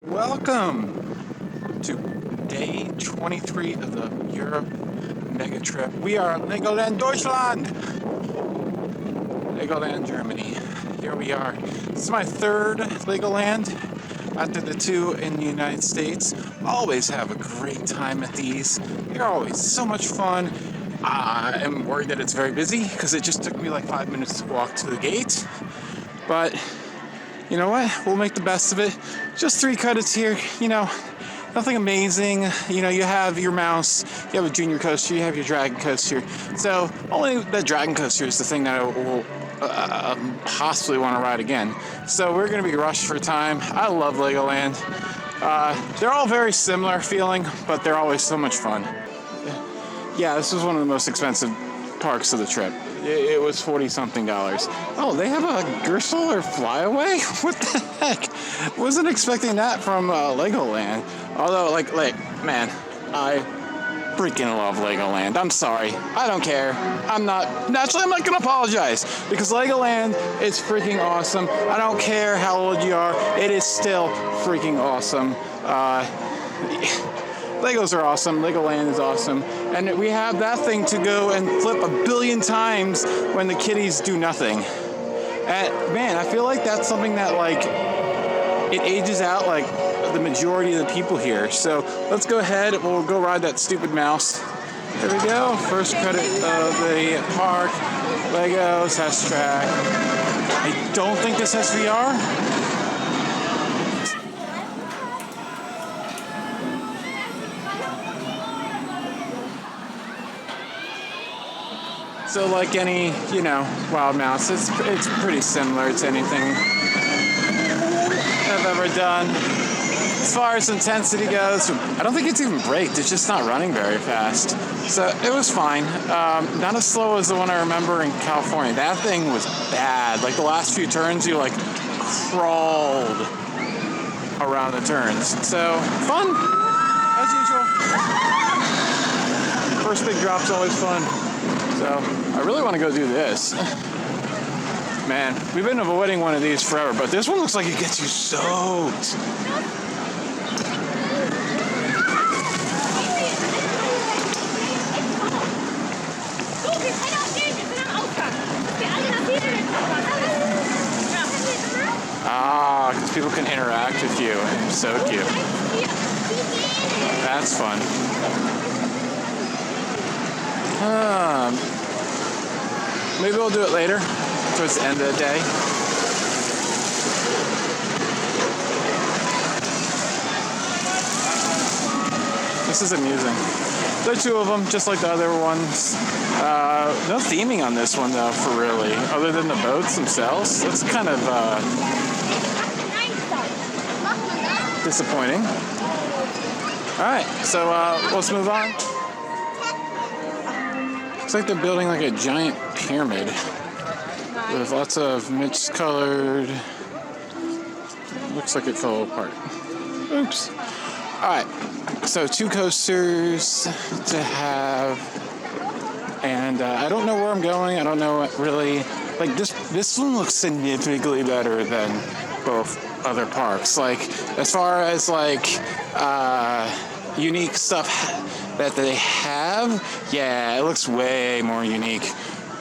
Welcome to day 23 of the Europe mega trip. We are at LEGOLAND Deutschland, LEGOLAND Germany. Here we are. This is my third LEGOLAND after the two in the United States. Always have a great time at these. They're always so much fun. I am worried that it's very busy because it just took me like 5 minutes to walk to the gate. But you know what? We'll make the best of it. Just 3 credits here, nothing amazing. You have your mouse, you have a junior coaster, you have your dragon coaster. So only the dragon coaster is the thing that I will possibly want to ride again. So we're going to be rushed for time. I love Legoland. They're all very similar feeling, but they're always so much fun. Yeah, this was one of the most expensive parks of the trip. It was $40-something. Oh, they have a Gersel or Flyaway? What the heck? Wasn't expecting that from Legoland. Although, man, I freaking love Legoland. I'm sorry. I don't care. I'm not gonna apologize because Legoland is freaking awesome. I don't care how old you are. It is still freaking awesome. Legos are awesome, Legoland is awesome, and we have that thing to go and flip 1 billion times when the kiddies do nothing. And man, I feel like that's something that it ages out the majority of the people here. So let's go ahead, we'll go ride that stupid mouse. There we go, first credit of the park, Legos, test track. I don't think this has VR. So like any, wild mouse, it's pretty similar to anything I've ever done. As far as intensity goes, I don't think it's even braked. It's just not running very fast. So it was fine. Not as slow as the one I remember in California. That thing was bad. The last few turns, you crawled around the turns. So fun, as usual. First big drop's always fun. So I really want to go do this. Man, we've been avoiding one of these forever, but this one looks like it gets you soaked. Because people can interact with you and soak you. That's fun. Maybe we'll do it later, towards the end of the day. This is amusing. There are 2 of them, just like the other ones. No theming on this one, though, for really, other than the boats themselves. That's kind of disappointing. All right, so let's move on. Looks like they're building a giant pyramid with lots of mixed colored. Looks like it fell apart. Oops. All right, so 2 coasters to have, and I don't know where I'm going. I don't know what really. This one looks significantly better than both other parks. As far as unique stuff that they have, yeah, it looks way more unique.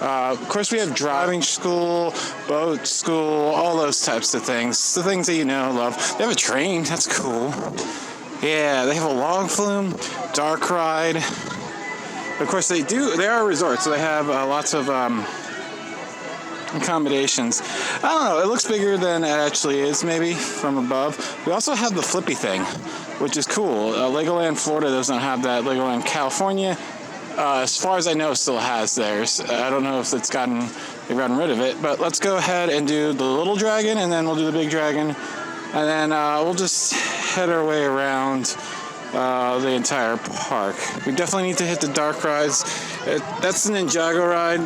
Of course, we have driving school, boat school, all those types of things. The things that love. They have a train, that's cool. Yeah, they have a long flume, dark ride. Of course, they are a resort, so they have lots of accommodations. I don't know, it looks bigger than it actually is, maybe, from above. We also have the flippy thing, which is cool. Legoland Florida does not have that. Legoland California, as far as I know, still has theirs. I don't know if they've gotten rid of it, but let's go ahead and do the little dragon, and then we'll do the big dragon, and then we'll just head our way around the entire park. We definitely need to hit the dark rides. That's the Ninjago ride.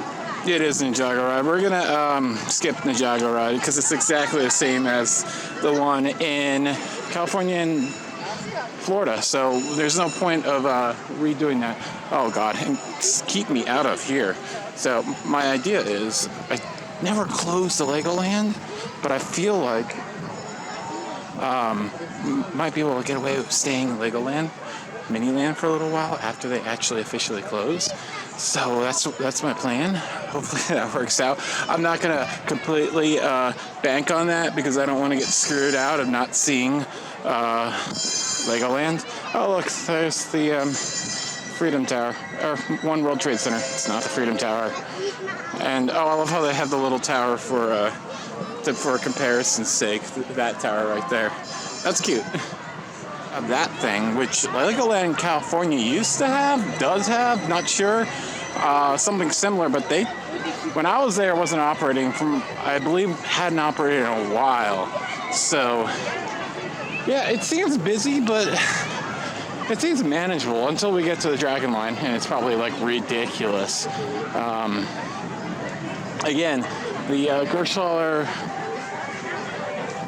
It is Ninjago ride. We're gonna skip Ninjago ride because it's exactly the same as the one in California and Florida, so there's no point of redoing that. Oh God, and keep me out of here. So my idea is I never closed the Legoland, but I feel like might be able to get away with staying in Legoland, Miniland for a little while after they actually officially close. So that's my plan. Hopefully that works out. I'm not gonna completely bank on that because I don't want to get screwed out of not seeing Legoland. Oh look, there's the Freedom Tower, or One World Trade Center. It's not the Freedom Tower. And oh, I love how they have the little tower for comparison's sake. That tower right there. That's cute. That thing, which Legoland California does have, not sure, something similar, but when I was there, wasn't operating I believe, hadn't operated in a while. So, yeah, it seems busy, but it seems manageable until we get to the Dragon Line, and it's probably like ridiculous. Again, the Gershaller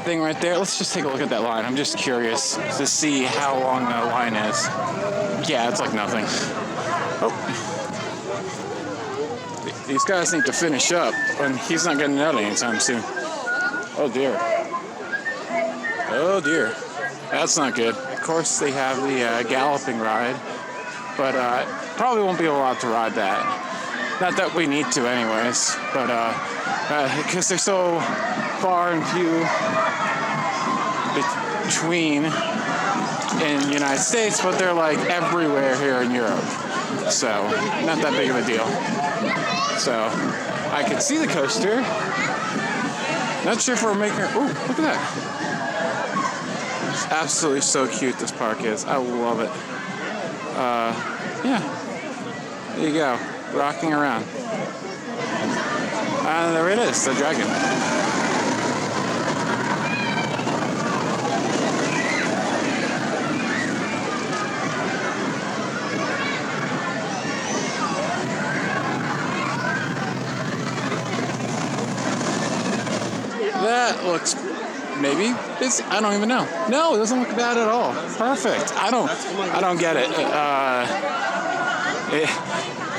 thing right there. Let's just take a look at that line. I'm just curious to see how long the line is. Yeah, it's like nothing. Oh. These guys need to finish up, and he's not getting out anytime soon. Oh dear. Oh dear. That's not good. Of course, they have the galloping ride, but probably won't be allowed to ride that. Not that we need to anyways, but because they're so far and few between in the United States, but they're like everywhere here in Europe. So, not that big of a deal. So, I can see the coaster. Not sure if we're making... Ooh, look at that. It's absolutely so cute, this park is. I love it. Yeah. There you go. Rocking around. And there it is, the dragon. That looks maybe busy. I don't even know. No, it doesn't look bad at all. Perfect. I don't get it.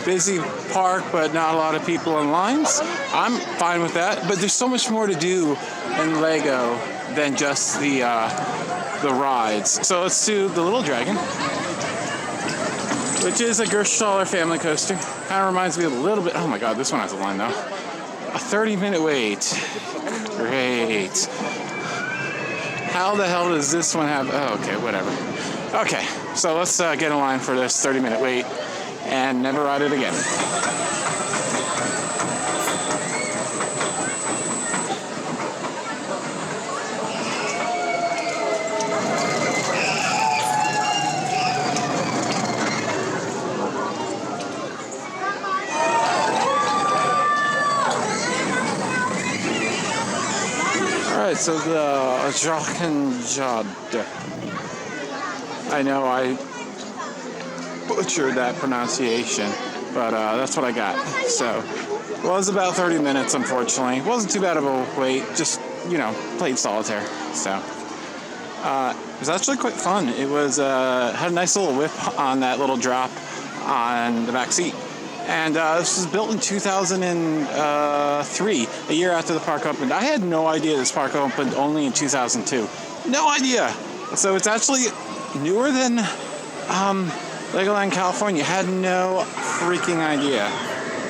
Busy park, but not a lot of people in lines. I'm fine with that. But there's so much more to do in Lego than just the rides. So let's do the Little Dragon, which is a Gershaller family coaster. Kind of reminds me a little bit. Oh my God, this one has a line though. A 30-minute wait. Great. How the hell does this one have... Oh, okay, whatever. Okay, so let's get in line for this 30-minute wait and never ride it again. Alright, so the Drachenjad. I know I butchered that pronunciation, but that's what I got. So, it was about 30 minutes, unfortunately. It wasn't too bad of a wait, just, played solitaire. So, it was actually quite fun. It was, had a nice little whip on that little drop on the back seat. And this was built in 2003, a year after the park opened. I had no idea this park opened only in 2002. No idea. So it's actually newer than Legoland California. Had no freaking idea.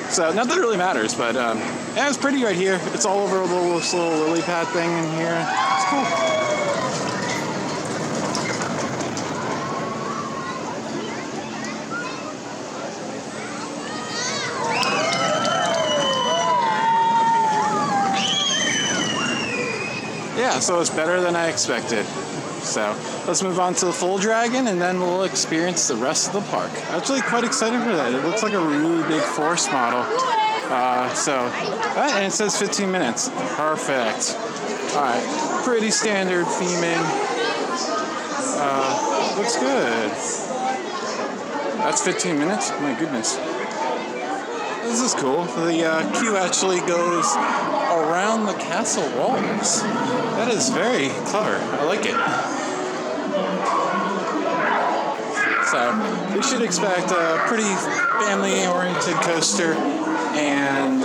So not that it really matters, but yeah, it's pretty right here. It's all over this little lily pad thing in here. It's cool. Yeah, so it's better than I expected. So let's move on to the full dragon, and then we'll experience the rest of the park. Actually, quite excited for that. It looks like a really big force model. And it says 15 minutes. Perfect. All right, pretty standard theming. Looks good. That's 15 minutes. My goodness. This is cool. The queue actually goes around the castle walls. That is very clever. I like it. So we should expect a pretty family-oriented coaster and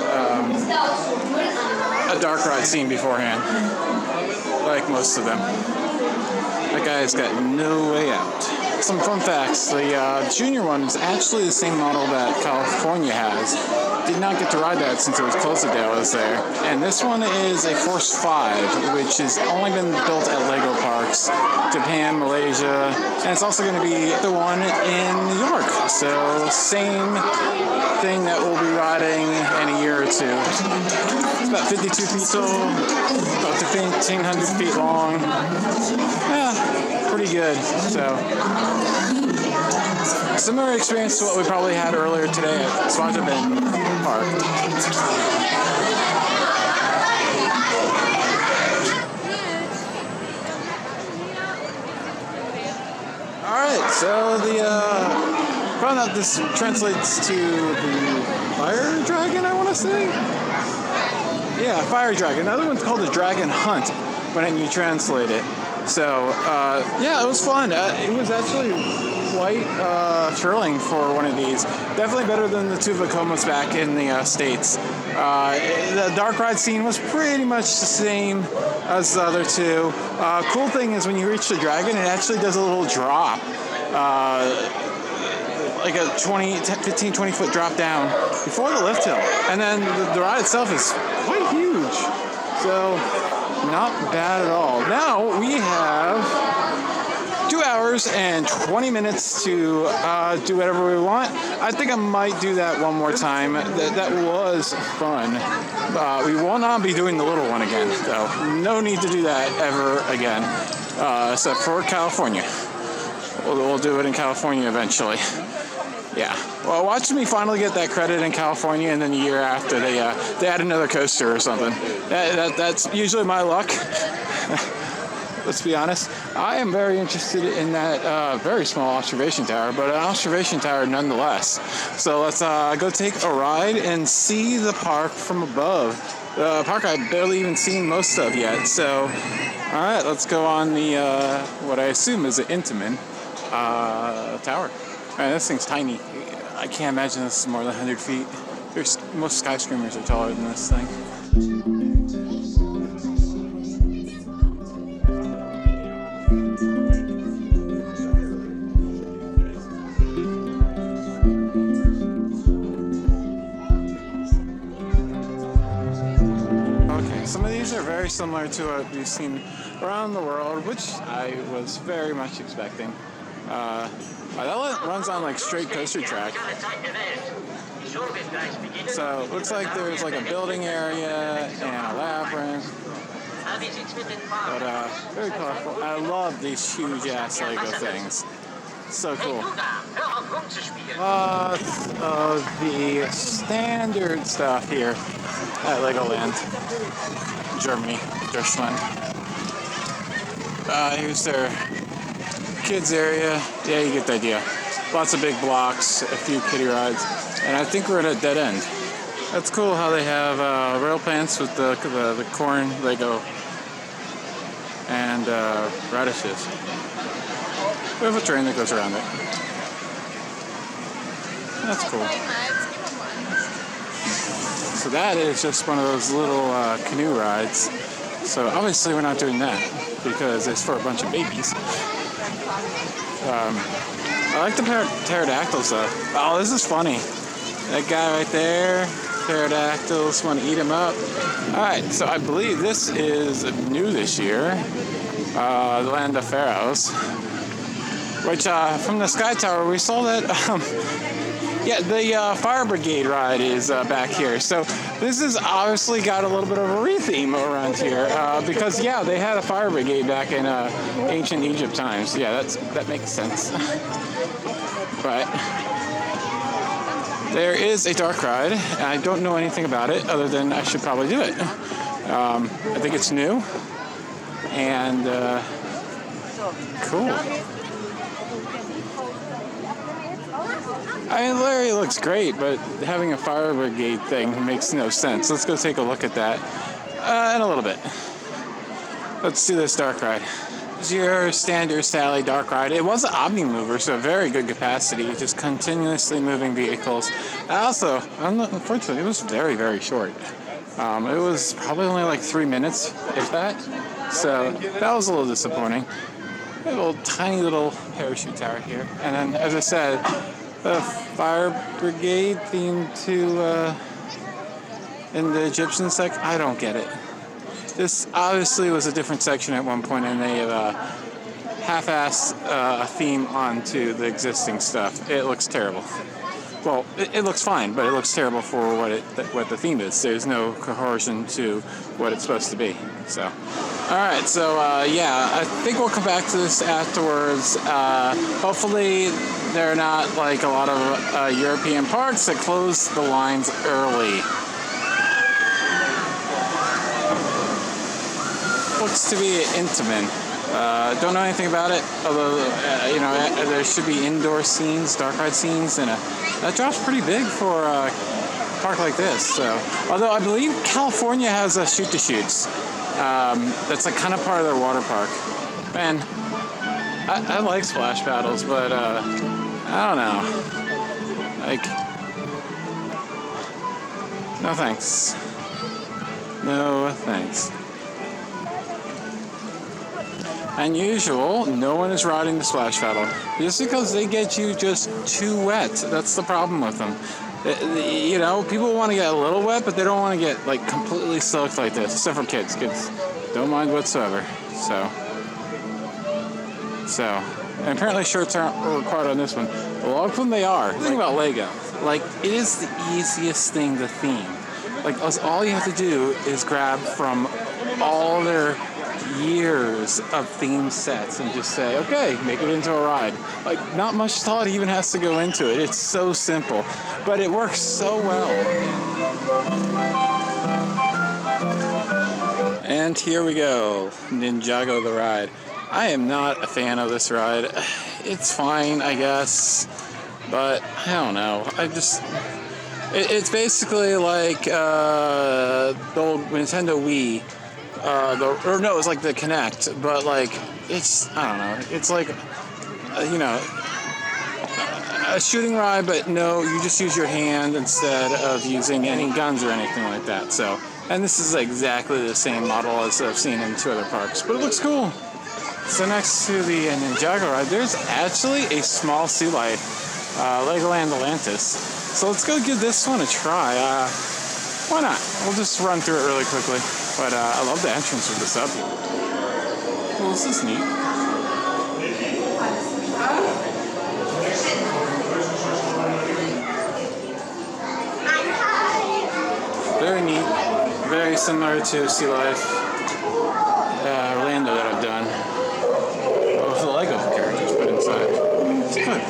a dark ride scene beforehand. like most of them. That guy's got no way out. Some fun facts. The junior one is actually the same model that California has. Did not get to ride that since it was closed the day I was there. And this one is a Force 5, which has only been built at Lego parks, Japan, Malaysia, and it's also going to be the one in New York. So same thing that we'll be riding in a year or two. It's about 52 feet tall, about 1,500 feet long. Yeah, pretty good. So similar experience to what we probably had earlier today at Swansea Park. Alright, so found out this translates to the fire dragon, I want to say? Yeah, fire dragon. Another one's called the dragon hunt when you translate it. So, yeah, it was fun. It was actually quite thrilling for one of these. Definitely better than the two Vacomas back in the States. The dark ride scene was pretty much the same as the other two. Cool thing is when you reach the dragon, it actually does a little drop. Like a 15, 20 foot drop down before the lift hill. And then the ride itself is quite huge. So, not bad at all. Now we have 2 hours and 20 minutes to do whatever we want. I think I might do that one more time. That was fun. We will not be doing the little one again, though. No need to do that ever again, except for California. We'll do it in California eventually. Yeah. Well, watch me finally get that credit in California, and then the year after they add another coaster or something. That's usually my luck. Let's be honest. I am very interested in that very small observation tower, but an observation tower nonetheless. So let's go take a ride and see the park from above. The park I've barely even seen most of yet. So, all right, let's go on the what I assume is an Intamin tower. Man, this thing's tiny. I can't imagine this is more than 100 feet. Most skyscrapers are taller than this thing. Okay, some of these are very similar to what we've seen around the world, which I was very much expecting. That runs on like straight coaster track. So it looks like there's like a building area and a labyrinth. But very colorful. I love these huge ass Lego things. So cool. The standard stuff here at Legoland, Germany, Deutschland. Here's their kids area. Yeah, you get the idea. Lots of big blocks, a few kiddie rides, and I think we're at a dead end. That's cool how they have rail pants with the corn Lego and radishes. We have a train that goes around it. That's cool. So that is just one of those little canoe rides. So obviously we're not doing that because it's for a bunch of babies. I like the pterodactyls though. Oh, this is funny. That guy right there, pterodactyls, want to eat him up. Alright, so I believe this is new this year. The Land of Pharaohs. Which, from the Sky Tower, we saw that, yeah, the Fire Brigade ride is back here. So this has obviously got a little bit of a re-theme around here. Because, yeah, they had a Fire Brigade back in ancient Egypt times. Yeah, that makes sense. But there is a dark ride. And I don't know anything about it other than I should probably do it. I think it's new. And, cool. I mean, Larry looks great, but having a fire brigade thing makes no sense. Let's go take a look at that in a little bit. Let's do this dark ride. It's your standard Sally dark ride. It was an Omni-mover, so very good capacity, just continuously moving vehicles. Also, unfortunately, it was very, very short. It was probably only like 3 minutes, if that. So that was a little disappointing. A little tiny little parachute tower here. And then, as I said, the fire brigade theme to in the Egyptian section. I don't get it. This obviously was a different section at one point, and they have half-assed a theme onto the existing stuff. It looks terrible. Well, it looks fine, but it looks terrible for what the theme is. There's no cohesion to what it's supposed to be. So, all right. So yeah, I think we'll come back to this afterwards. Hopefully, they're not like a lot of European parks that close the lines early. Looks to be intimate. Don't know anything about it, although you know, there should be indoor scenes, dark ride scenes, and that drop's pretty big for a park like this. So, although I believe California has a shoot-to-shoots. That's like kind of part of their water park. Man, I like splash paddles, but I don't know. Like, no thanks. No thanks. Unusual, no one is riding the splash paddle. Just because they get you just too wet. That's the problem with them. You know, people want to get a little wet, but they don't want to get like completely soaked like this. Except for kids. Kids don't mind whatsoever. So, and apparently shirts aren't required on this one. A lot of them they are. The thing about Lego, like, it is the easiest thing to theme. Like, all you have to do is grab from all their years of theme sets and just say, okay, make it into a ride. Like, not much thought even has to go into it. It's so simple, but it works so well. And here we go, Ninjago the ride. I am not a fan of this ride. It's fine, I guess, but I don't know. It's basically like the old Nintendo Wii. It's like the Kinect, but like, it's, I don't know, it's like, you know, a shooting ride, but no, you just use your hand instead of using any guns or anything like that. So, and this is exactly the same model as I've seen in two other parks, but it looks cool. So next to the Ninjago ride, there's actually a small sea life, Legoland Atlantis. So let's go give this one a try. Why not? We'll just run through it really quickly. But I love the entrance with this up. Well, this is neat. Very neat. Very similar to Sea Life Orlando that I've done. With the Lego characters put inside. It's good.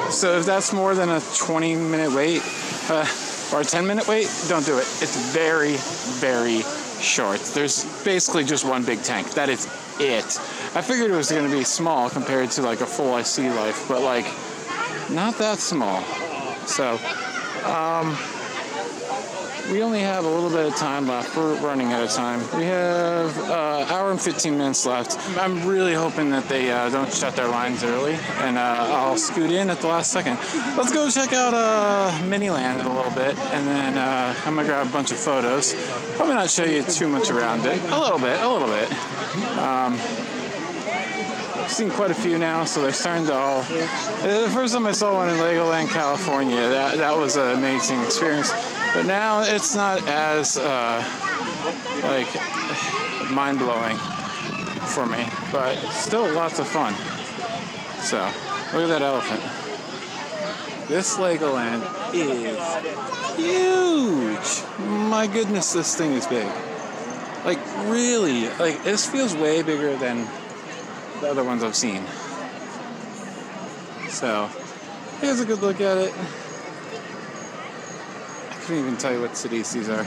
So if that's more than a 20-minute wait or a 10-minute wait, don't do it. It's very, very short. There's basically just one big tank. That is it. I figured it was going to be small compared to like a full Sea Life, but like not that small. So we only have a little bit of time left. We're running out of time. We have an hour and 15 minutes left. I'm really hoping that they don't shut their lines early, and I'll scoot in at the last second. Let's go check out Miniland a little bit, and then I'm going to grab a bunch of photos. Probably not show you too much around it. A little bit. I've seen quite a few now, so they're starting to all... The first time I saw one in Legoland, California, that was an amazing experience. But now it's not as like mind-blowing for me, but still lots of fun. So look at that elephant. This Legoland is huge. My goodness, this thing is big. Like, really, like, this feels way bigger than the other ones I've seen. So here's a good look at it. I can't even tell you what cities these are.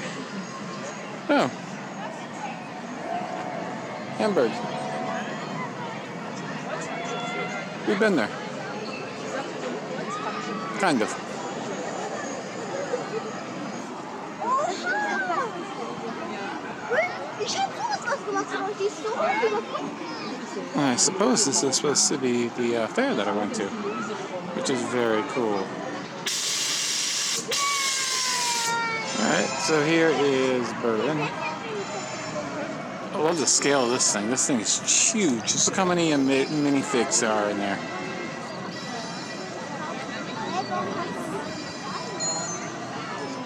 Oh. Hamburg. We've been there. Kind of. I suppose this is supposed to be the fair that I went to, which is very cool. So here is Berlin. I love the scale of this thing. This thing is huge. Just look how many minifigs there are in there.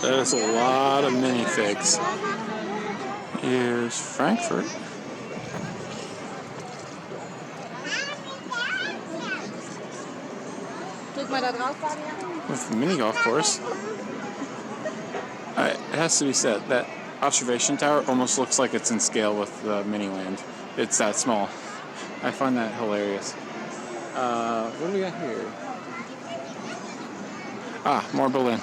That is a lot of minifigs. Here's Frankfurt. With the mini golf course. It has to be said that observation tower almost looks like it's in scale with Miniland. It's that small. I find that hilarious. What do we got here? Ah, more Berlin.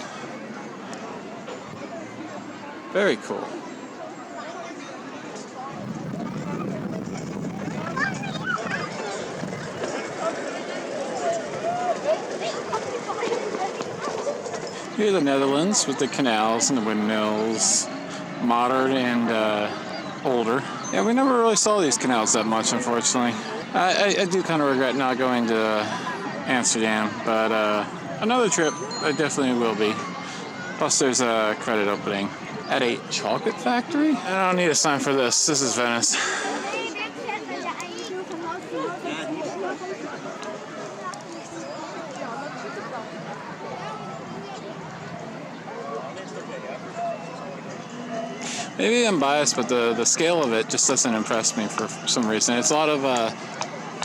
Very cool. Here are the Netherlands with the canals and the windmills, modern and older. Yeah, we never really saw these canals that much, unfortunately. I do kind of regret not going to Amsterdam, but another trip I definitely will be. Plus there's a credit opening at a chocolate factory. I don't need a sign for this. This is Venice. Maybe I'm biased, but the scale of it just doesn't impress me for some reason. It's a lot of,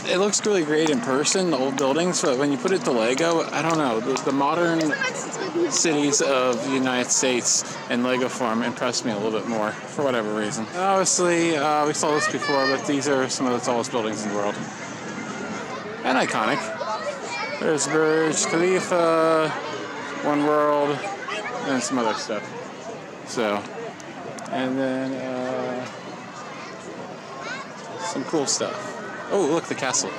it looks really great in person, the old buildings, but when you put it to Lego, I don't know. The modern cities of the United States in Lego form impress me a little bit more, for whatever reason. And obviously, we saw this before, but these are some of the tallest buildings in the world. And iconic. There's Burj Khalifa, One World, and some other stuff. So... and then some cool stuff. Oh, look, the castle.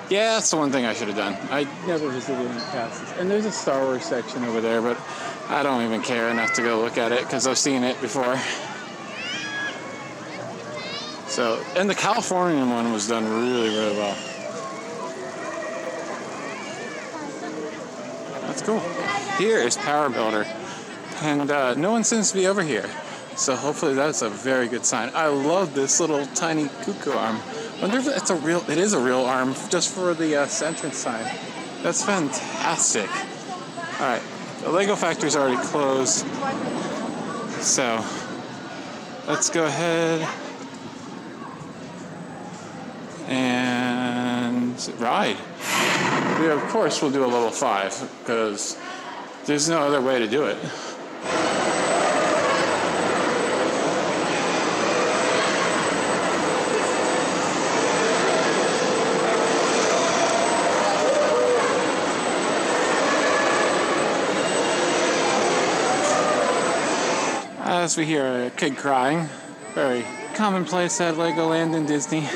Yeah, that's the one thing I should have done. I never visited any castles. And there's a Star Wars section over there, but I don't even care enough to go look at it because I've seen it before. So, and the Californian one was done really, really well. That's cool. Here is Power Builder. And no one seems to be over here. So hopefully that's a very good sign. I love this little tiny cuckoo arm. I wonder if it's it is a real arm just for the entrance sign. That's fantastic. Alright, the Lego factory's already closed. So, let's go ahead and ride. We, of course, will do a level 5 because there's no other way to do it. As we hear a kid crying, very commonplace at Legoland and Disney,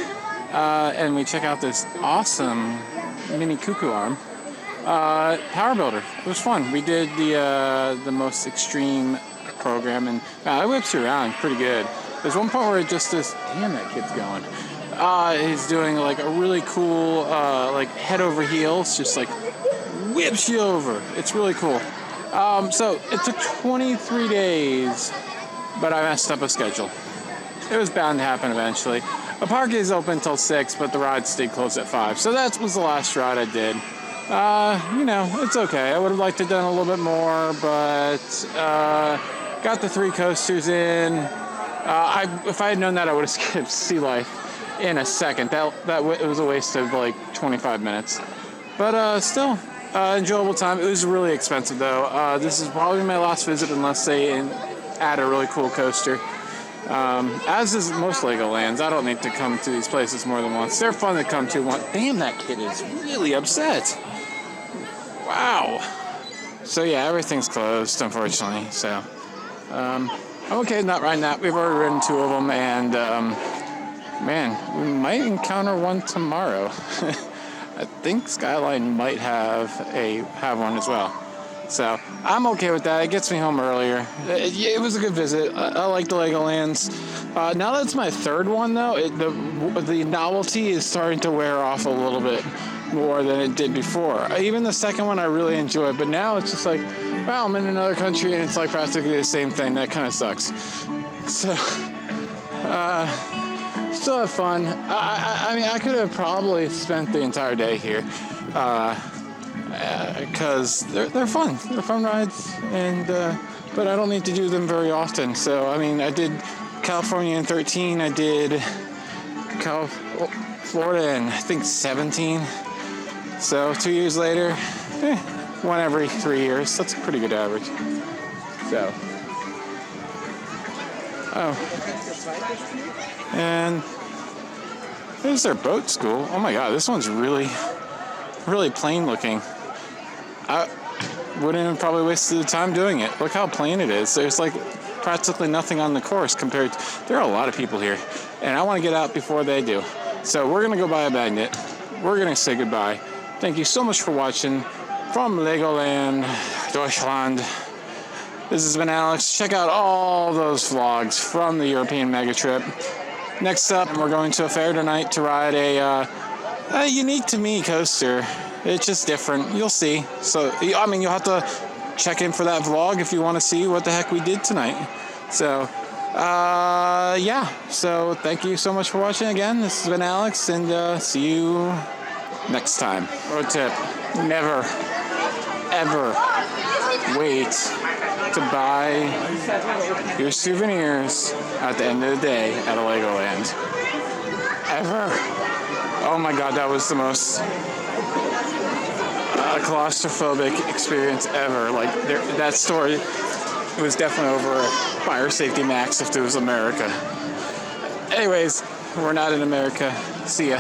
and we check out this awesome mini cuckoo arm. Power Builder. It was fun. We did the most extreme program, and it whips you around pretty good. There's one part where it just says, damn, that kid's going. He's doing like a really cool, like head over heels, just like whips you over. It's really cool. So it took 23 days, but I messed up a schedule. It was bound to happen eventually. The park is open till 6, but the ride stayed closed at 5. So that was the last ride I did. You know, it's okay. I would have liked to have done a little bit more, but got the 3 coasters in. If I had known that, I would have skipped Sea Life in a second. It was a waste of like 25 minutes. But still, enjoyable time. It was really expensive though. This is probably my last visit unless they add a really cool coaster. As is most Legolands, I don't need to come to these places more than once. They're fun to come to once. Damn, that kid is really upset. Wow. So yeah, everything's closed, unfortunately. So I'm okay with not riding that. We've already ridden 2 of them, and man, we might encounter one tomorrow. I think Skyline might have one as well. So I'm okay with that. It gets me home earlier. It was a good visit. I like the Legolands. Now that's my 3rd one, though. The novelty is starting to wear off a little bit more than it did before. Even the 2nd one I really enjoyed, but now it's just like well, I'm in another country and it's like practically the same thing. That kind of sucks. So, still have fun. I mean, I could have probably spent the entire day here, because they're fun. They're fun rides, and but I don't need to do them very often. So, I mean, I did California in 13. I did Florida in, I think, 17. So 2 years later, one every 3 years. That's a pretty good average. So, and there's their boat school. Oh my God, this one's really plain looking. I wouldn't have probably wasted the time doing it. Look how plain it is. There's like practically nothing on the course compared to, there are a lot of people here, and I want to get out before they do. So we're gonna go buy a magnet. We're gonna say goodbye. Thank you so much for watching from LEGOLAND Deutschland. This has been Alex. Check out all those vlogs from the European mega trip. Next up, we're going to a fair tonight to ride a unique to me coaster. It's just different. You'll see. So, I mean, you'll have to check in for that vlog if you want to see what the heck we did tonight. So, yeah. So, thank you so much for watching again. This has been Alex, and see you next time. Pro tip: never, ever wait to buy your souvenirs at the end of the day at a Legoland. Ever. Oh my God, that was the most claustrophobic experience ever. Like, that story was definitely over fire safety max if it was America. Anyways, we're not in America. See ya.